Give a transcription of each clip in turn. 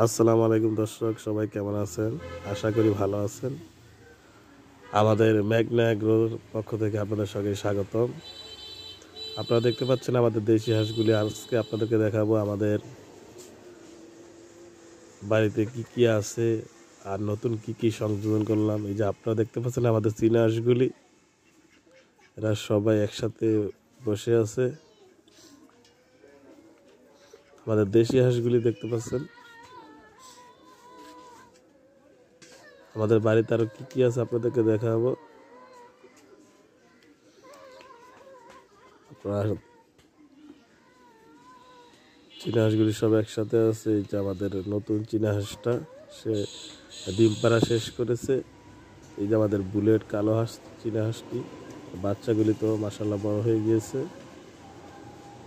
আসসালামু আলাইকুম দর্শক, সবাই কেমন আছেন? আশা করি ভালো আছেন। আমাদের মেঘনা এগ্রোর পক্ষ থেকে আপনাদের সঙ্গে স্বাগতম। আপনারা দেখতে পাচ্ছেন আমাদের দেশি হাঁসগুলি। আজকে আপনাদেরকে দেখাবো আমাদের বাড়িতে কি কি আছে আর নতুন কি কি সংযোজন করলাম। এই যে আপনারা দেখতে পাচ্ছেন আমাদের চীনা হাঁসগুলি, এরা সবাই একসাথে বসে আছে। আমাদের দেশি হাঁসগুলি দেখতে পাচ্ছেন। আমাদের বাড়িতে আরো কি কি আছে আপনাদেরকে দেখাবো। আপনারা চীনা হাঁসগুলি সব একসাথে আছে। এই যে আমাদের নতুন চীনা হাঁসটা, সে ডিম পাড়া শেষ করেছে। এই যে আমাদের বুলেট কালো হাঁস, চীনা হাঁসটি বাচ্চাগুলি তো মাশাআল্লাহ বড় হয়ে গিয়েছে।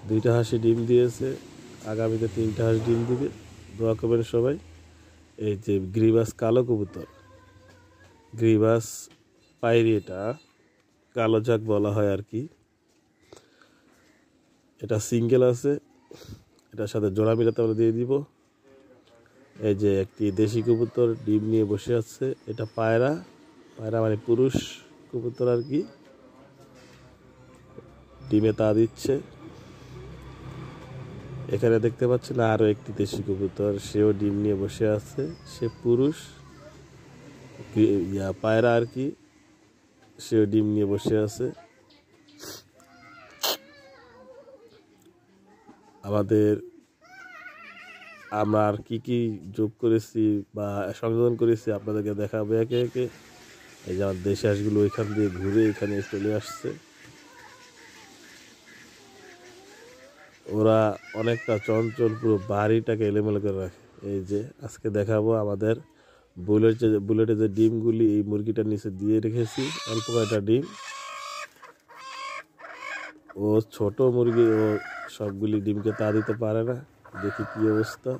দুইটা হাঁসই ডিম দিয়েছে, আগামীতে 3টা হাঁস ডিম দিবে। দোয়া করবেন সবাই। এই যে গ্রিবাস কালো কবুতর, গ্রিবাস পাইরিয়েটা, কালো জাক বলা হয় আর কি। এটা সিঙ্গেল আছে, এটার সাথে জোড়া মিলাতে আমরা দিয়ে দিব। এই যে একটি দেশি কবুতর ডিম নিয়ে বসে আছে, এটা পায়রা। পায়রা মানে পুরুষ কবুতর আর কি, ডিমে তা দিচ্ছে। এখানে দেখতে পাচ্ছেন আরো একটি দেশি কবুতর, সেও ডিম নিয়ে বসে আছে, সে পুরুষ পায়রা আর কি, সেও ডিম নিয়ে বসে আছে। আমাদের আমরা আর কি কি যোগ করেছি বা সংযোজন করেছি আপনাদেরকে দেখাবো একে একে। এই যে আমার দেশি হাঁসগুলো ওইখান দিয়ে ঘুরে এখানে চলে আসছে। ওরা অনেকটা চঞ্চল, পুরো বাড়িটাকে এলোমেলো করে রাখে। এই যে আজকে দেখাবো আমাদের বুলেটের যে ডিমগুলি এই মুরগিটার নিচে দিয়ে রেখেছি, অল্প কয়েকটা ডিম। ও ছোট মুরগি, ও সবগুলি ডিমকে তা দিতে পারে না। দেখি কি অবস্থা।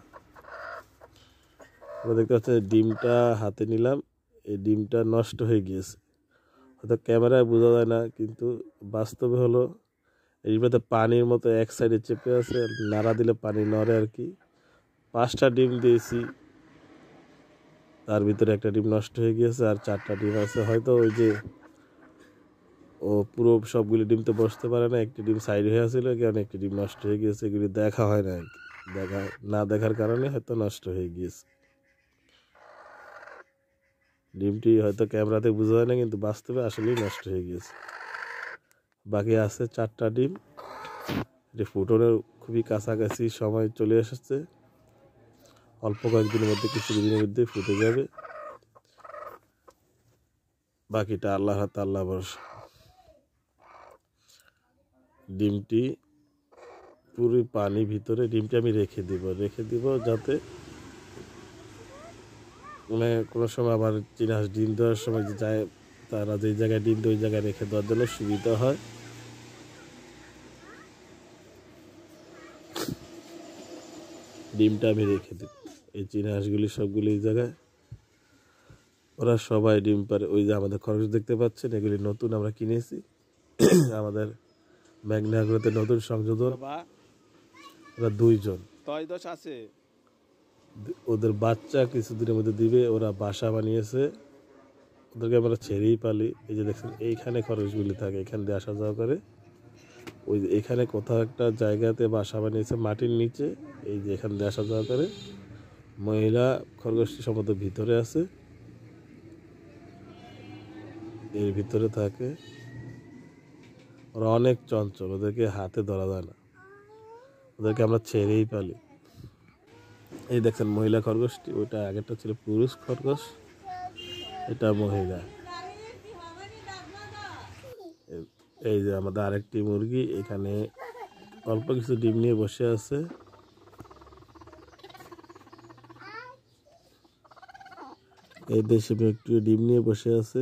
আমরা দেখতে পাচ্ছি ডিমটা হাতে নিলাম, এই ডিমটা নষ্ট হয়ে গিয়েছে। হয়তো ক্যামেরায় বোঝা যায় না, কিন্তু বাস্তবে হলো এর মধ্যে পানির মতো এক সাইডে চেপে আছে, নাড়া দিলে পানি নড়ে আর কি। 5টা ডিম দিয়েছি, তার ভিতরে একটা ডিম নষ্ট হয়ে গিয়েছে, আর 4টা ডিম আছে। হয়তো ওই যে ও পুরো সবগুলি ডিম তো বসতে পারে না, একটি ডিম সাইড হয়ে আসছিল, কারণ একটি ডিম নষ্ট হয়ে গিয়েছে। এগুলি দেখা হয় না আর কি, না দেখার কারণে হয়তো নষ্ট হয়ে গিয়েছে। ডিমটি হয়তো ক্যামেরাতে বোঝা যায় না, কিন্তু বাস্তবে আসলেই নষ্ট হয়ে গিয়েছে। বাকি আছে 4টা ডিম। এটি ফুটনের খুবই কাছাকাছি সময় চলে এসেছে, অল্প কয়েকদিনের মধ্যে, কিছু দিনের মধ্যে ফুটে যাবে। বাকিটা আল্লাহর হাতে, আল্লাহ ভরসা। ডিমটি পুরো পানি ভিতরে, ডিমটি আমি রেখে দিব যাতে মানে কোনো সময় আবার চীনা হাঁস ডিম দেওয়ার সময় যে যায়, তারা যেই জায়গায় ডিম দেয় ওই জায়গায় রেখে দেওয়ার জন্য সুবিধা হয়। ডিমটা আমি রেখে দিব। এই চীনা হাঁসগুলি সবগুলি এই জায়গায়, ওরা সবাই ডিম পারে। ওই যে আমাদের খরচ দেখতে পাচ্ছেন, এগুলি নতুন আমরা কিনেছি। আমাদের মেঘনা এগ্রোতে নতুন সংযোজন। ওরা 2 জন আছে। ওদের বাচ্চা কিছুদিনের মধ্যে দিবে। ওরা বাসা বানিয়েছে, ওদেরকে আমরা ছেড়েই পালি। এই যে দেখছেন এইখানে খরচগুলি থাকে, এখান দিয়ে আসা যাওয়া করে। ওই যে এখানে কোথাও একটা জায়গাতে বাসা বানিয়েছে মাটির নিচে, এই যে এখান দিয়ে আসা যাওয়া করে। মহিলা খরগোশটি সম্ভবত ভিতরে আছে, এর ভিতরে থাকে। ওরা অনেক চঞ্চল, ওদেরকে হাতে ধরা যায় না, ওদেরকে আমরা ছেড়েই পালি। এই দেখছেন মহিলা খরগোশটি, ওইটা আগেরটা ছিল পুরুষ খরগোশ, এটা মহিলা। এই যে আমাদের আরেকটি মুরগি এখানে অল্প কিছু ডিম নিয়ে বসে আছে। এই দেশে একটু ডিম নিয়ে বসে আছে।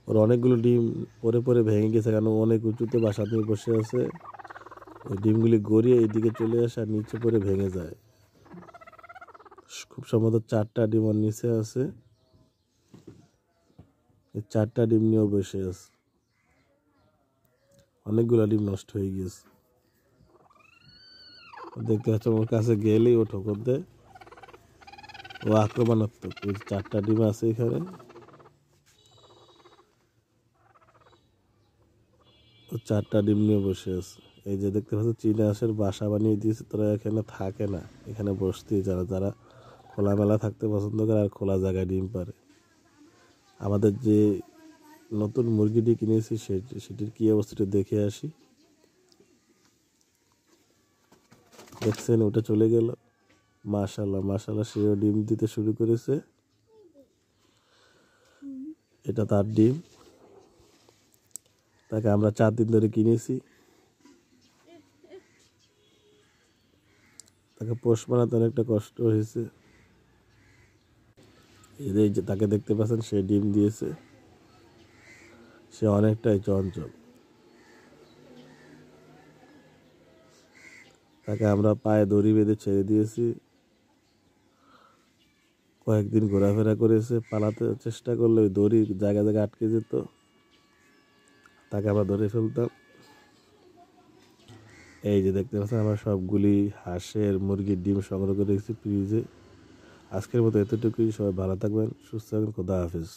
ওর অনেকগুলো ডিম পরে পরে ভেঙে গেছে, কারণ অনেক উঁচুতে বাসা নিয়ে বসে আছে। ওই ডিমগুলি গড়িয়ে এইদিকে চলে আসে আর নিচে পরে ভেঙে যায়। খুব সম্ভবত 4টা ডিম ওর নিচে আছে, এই 4টা ডিম নিয়েও বসে আছে। অনেকগুলো ডিম নষ্ট হয়ে গিয়েছে। দেখতে পাচ্ছ ওর কাছে গেলেই ও ঠোকর দেয়, ও আক্রমণাত্মক। এই 4টা ডিম আছে এখানে, ও 4টা ডিম নিয়ে বসে আছে। এই যে দেখতে পাচ্ছ চীনা হাঁসের বাসা বানিয়ে দিয়েছে, তোরা এখানে থাকে না, এখানে বসতেই যারা যারা খোলামেলা থাকতে পছন্দ করে আর খোলা জায়গায় ডিম পারে। আমাদের যে নতুন মুরগিটি কিনেছি সেটির কি অবস্থাটা দেখে আসি। দেখছেন ওটা চলে গেল, মাশাআল্লাহ মাশাআল্লাহ, সেও ডিম দিতে শুরু করেছে। এটা তার ডিম, তাকে আমরা 4 দিন ধরে কিনেছি। তাকে পোষ মানাতে অনেকটা কষ্ট হয়েছে। এই যে তাকে দেখতে পাচ্ছেন, সে ডিম দিয়েছে, সে অনেকটাই চঞ্চল। তাকে আমরা পায়ে দড়ি বেঁধে ছেড়ে দিয়েছি, কয়েকদিন ঘোরাফেরা করেছে, পালাতে চেষ্টা করলে ওই দড়ি জায়গায় জায়গায় আটকে যেত, তাকে আমরা ধরে ফেলতাম। এই যে দেখতে পাচ্ছেন আমরা সবগুলি হাঁসের মুরগির ডিম সংগ্রহ করে রেখেছি ফ্রিজে। আজকের মতো এতটুকুই, সবাই ভালো থাকবেন, সুস্থ থাকবেন, খোদা হাফেজ।